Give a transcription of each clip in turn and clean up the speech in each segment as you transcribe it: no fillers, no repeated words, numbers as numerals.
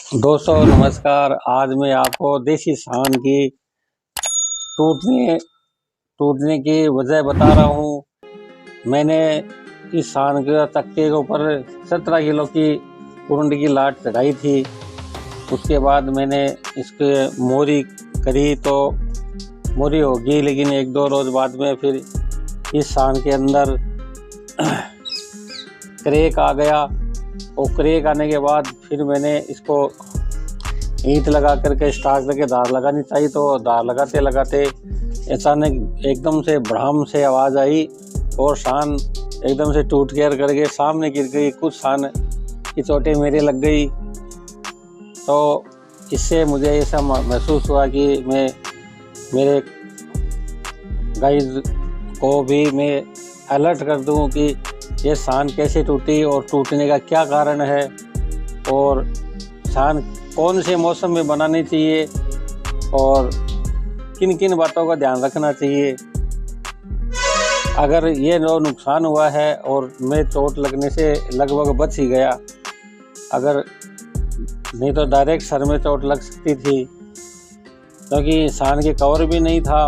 दोस्तों नमस्कार। आज मैं आपको देसी साँन की टूटने टूटने की वजह बता रहा हूँ। मैंने इस साँन के तख्ते के ऊपर 17 किलो की कुरुंड की लाट चढ़ाई थी। उसके बाद मैंने इसके मोरी करी तो मोरी होगी, लेकिन 1-2 रोज़ बाद में फिर इस साँन के अंदर क्रैक आ गया। और क्रैक आने के बाद फिर मैंने इसको ईंट लगा करके स्टार्ट करके धार लगानी चाहिए, तो धार लगाते लगाते अचानक एकदम से भड़ाम से आवाज़ आई और साँन एकदम से टूट करके सामने गिर गई। कुछ साँन की चोटें मेरे लग गई, तो इससे मुझे ऐसा महसूस हुआ कि मैं मेरे गाइज को भी मैं अलर्ट कर दूं कि ये साँन कैसे टूटी और टूटने का क्या कारण है, और साँन कौन से मौसम में बनानी चाहिए और किन किन बातों का ध्यान रखना चाहिए। अगर ये नुकसान हुआ है और मैं चोट लगने से लगभग बच ही गया, अगर नहीं तो डायरेक्ट सर में चोट लग सकती थी, क्योंकि साँन के कवर भी नहीं था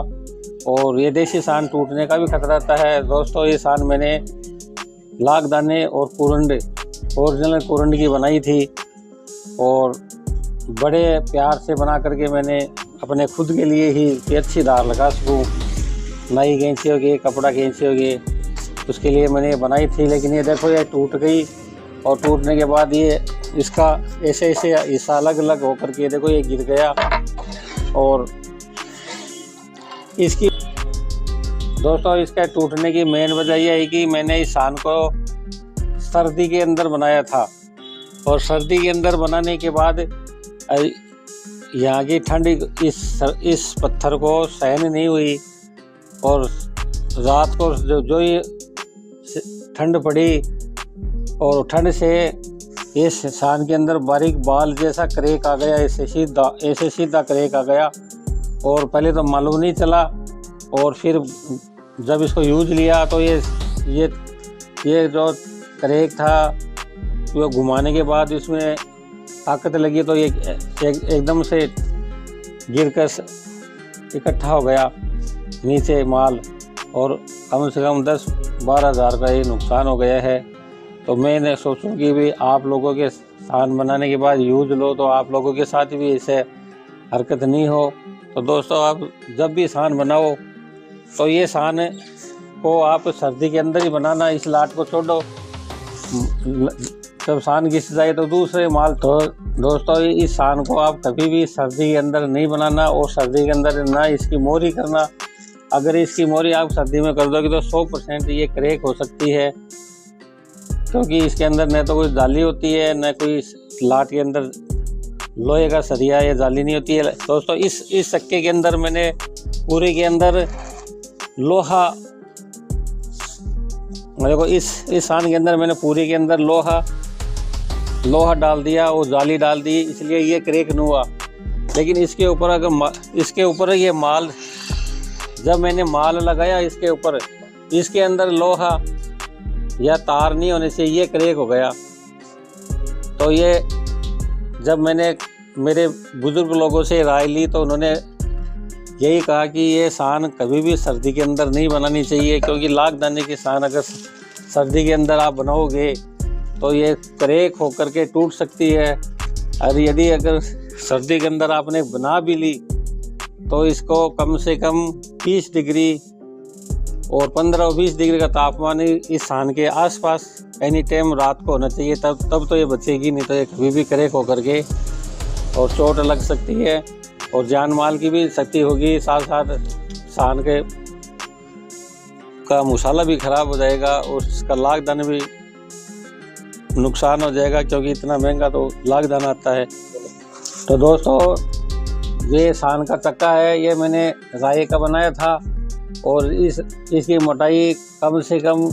और ये देसी साँन टूटने का भी खतरा रहता है। दोस्तों ये साँन मैंने लाखदाने और कुरुंड ओरिजिनल कुरुंड की बनाई थी और बड़े प्यार से बना करके मैंने अपने खुद के लिए ही कि अच्छी धार लगा सकूँ, नई कैंची होगी, कपड़ा कैंची होगी, उसके लिए मैंने बनाई थी। लेकिन ये देखो ये टूट गई, और टूटने के बाद ये इसका ऐसे ऐसे हिस्सा अलग अलग होकर के देखो ये गिर गया। और इसकी दोस्तों इसका टूटने की मेन वजह यह है कि मैंने इस साँन को सर्दी के अंदर बनाया था, और सर्दी के अंदर बनाने के बाद यहाँ की ठंड इस पत्थर को सहन नहीं हुई, और रात को जो ये ठंड पड़ी और ठंड से इस साँन के अंदर बारीक बाल जैसा क्रैक आ गया, ऐसे सीधा क्रैक आ गया। और पहले तो मालूम नहीं चला, और फिर जब इसको यूज लिया तो ये जो क्रैक था वो घुमाने के बाद इसमें ताकत लगी, तो ये एकदम से गिरकर इकट्ठा हो गया नीचे माल, और कम से कम 10-12 हज़ार का ये नुकसान हो गया है। तो मैंने सोचूं कि भी आप लोगों के साँन बनाने के बाद यूज लो तो आप लोगों के साथ भी ऐसे हरकत नहीं हो। तो दोस्तों आप जब भी साँन बनाओ तो ये साँन को आप सर्दी के अंदर ही बनाना, इस लाट को छोड़ो, जब साँन घिस जाए तो दूसरे माल। तो दोस्तों इस साँन को आप कभी भी सर्दी के अंदर नहीं बनाना, और सर्दी के अंदर ना इसकी मोरी करना। अगर इसकी मोरी आप सर्दी में कर दोगे तो 100% ये क्रैक हो सकती है, क्योंकि इसके अंदर न तो कोई जाली होती है, न कोई लाट के अंदर लोहे का सरिया या जाली नहीं होती है। दोस्तों इस चक्के के अंदर मैंने पूरे के अंदर लोहा, देखो इस साँन के अंदर मैंने पूरे के अंदर लोहा डाल दिया और जाली डाल दी, इसलिए ये क्रैक नहीं हुआ। लेकिन इसके ऊपर इसके ऊपर ये माल, जब मैंने माल लगाया इसके ऊपर, इसके अंदर लोहा या तार नहीं होने से ये क्रैक हो गया। तो ये जब मैंने मेरे बुजुर्ग लोगों से राय ली तो उन्होंने यही कहा कि ये साँन कभी भी सर्दी के अंदर नहीं बनानी चाहिए, क्योंकि लाखदाने की साँन अगर सर्दी के अंदर आप बनाओगे तो ये क्रैक होकर के टूट सकती है। और यदि अगर सर्दी के अंदर आपने बना भी ली तो इसको कम से कम 20 डिग्री और 15 और 20 डिग्री का तापमान इस साँन के आसपास एनी टाइम रात को होना चाहिए, तब तो ये बचेगी, नहीं तो ये कभी भी क्रैक होकर के और चोट लग सकती है और जान माल की भी क्षति होगी। साथ साथ साँन का मसाला भी खराब हो जाएगा और इसका लाखदाना भी नुकसान हो जाएगा, क्योंकि इतना महंगा तो लाखदाना आता है। तो दोस्तों ये साँन का चक्का है, ये मैंने राये का बनाया था, और इसकी मोटाई कम से कम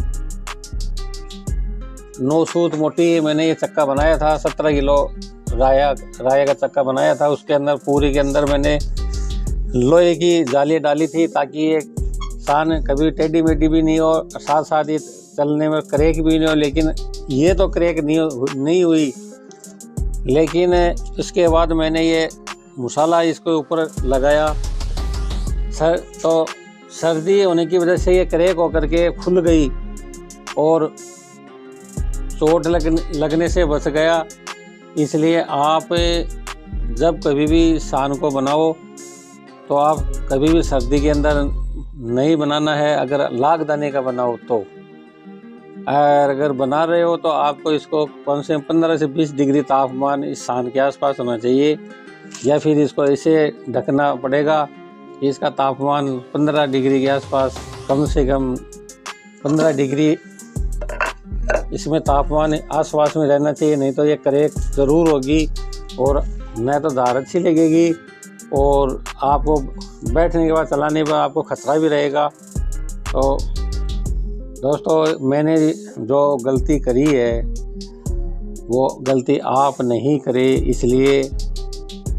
9 सूत मोटी मैंने ये चक्का बनाया था। 17 किलो राया का चक्का बनाया था। उसके अंदर पूरी के अंदर मैंने लोहे की जाली डाली थी, ताकि ये साँन कभी टेढ़ी मेढ़ी भी नहीं हो, साथ साथ ये चलने में क्रैक भी नहीं हो। लेकिन ये तो क्रैक नहीं हुई, लेकिन इसके बाद मैंने ये मसाला इसके ऊपर लगाया तो सर्दी होने की वजह से ये क्रैक होकर के खुल गई और चोट लगने से बच गया। इसलिए आप जब कभी भी सान को बनाओ तो आप कभी भी सर्दी के अंदर नहीं बनाना है। अगर लाख दाने का बनाओ तो, अगर बना रहे हो तो आपको इसको कम से कम 15 से 20 डिग्री तापमान इस सान के आसपास होना चाहिए, या फिर इसको ऐसे ढकना पड़ेगा। इसका तापमान 15 डिग्री के आसपास, कम से कम 15 डिग्री इसमें तापमान आसपास में रहना चाहिए, नहीं तो ये क्रैक ज़रूर होगी और न तो धार अच्छी लगेगी और आपको बैठने के बाद चलाने पर आपको खतरा भी रहेगा। तो दोस्तों, मैंने जो गलती करी है वो गलती आप नहीं करें, इसलिए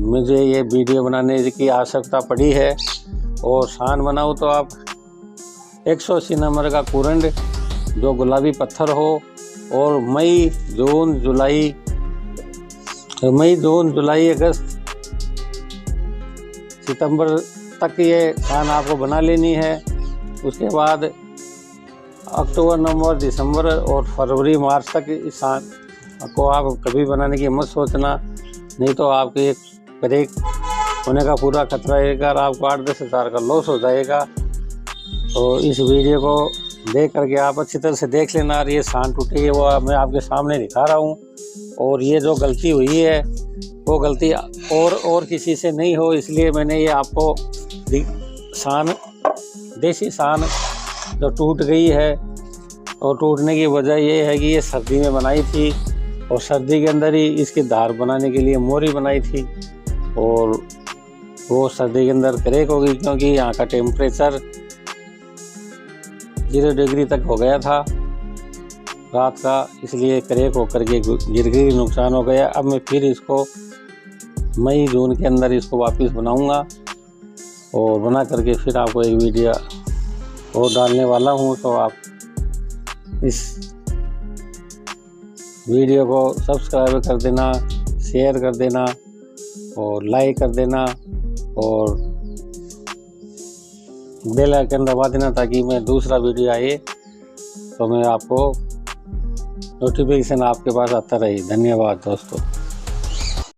मुझे ये वीडियो बनाने की आवश्यकता पड़ी है। और सान बनाओ तो आप 180 नंबर का कुरंड जो गुलाबी पत्थर हो और मई जून जुलाई अगस्त सितंबर तक ये सान आपको बना लेनी है। उसके बाद अक्टूबर नवंबर दिसंबर और फरवरी मार्च तक इस सान को आप कभी बनाने की मत सोचना, नहीं तो आपके क्रैक होने का पूरा खतरा रहेगा और आपको 8-10 हज़ार का लॉस हो जाएगा। तो इस वीडियो को देख करके आप अच्छी तरह से देख लेना। ये सान टूटी है वो मैं आपके सामने दिखा रहा हूँ, और ये जो गलती हुई है वो गलती और किसी से नहीं हो, इसलिए मैंने ये आपको सान देसी सान जो टूट गई है, और टूटने की वजह ये है कि ये सर्दी में बनाई थी और सर्दी के अंदर ही इसकी धार बनाने के लिए मोरी बनाई थी, और वो सर्दी के अंदर क्रैक हो गई क्योंकि यहाँ का टेम्परेचर 0 डिग्री तक हो गया था रात का, इसलिए क्रैक होकर के गिर गई, नुकसान हो गया। अब मैं फिर इसको मई जून के अंदर इसको वापस बनाऊंगा और बना करके फिर आपको एक वीडियो और डालने वाला हूँ। तो आप इस वीडियो को सब्सक्राइब कर देना, शेयर कर देना और लाइक कर देना और बेल आइकन दबा देना, ताकि मैं दूसरा वीडियो आए तो मैं आपको नोटिफिकेशन आपके पास आता रहे। धन्यवाद दोस्तों।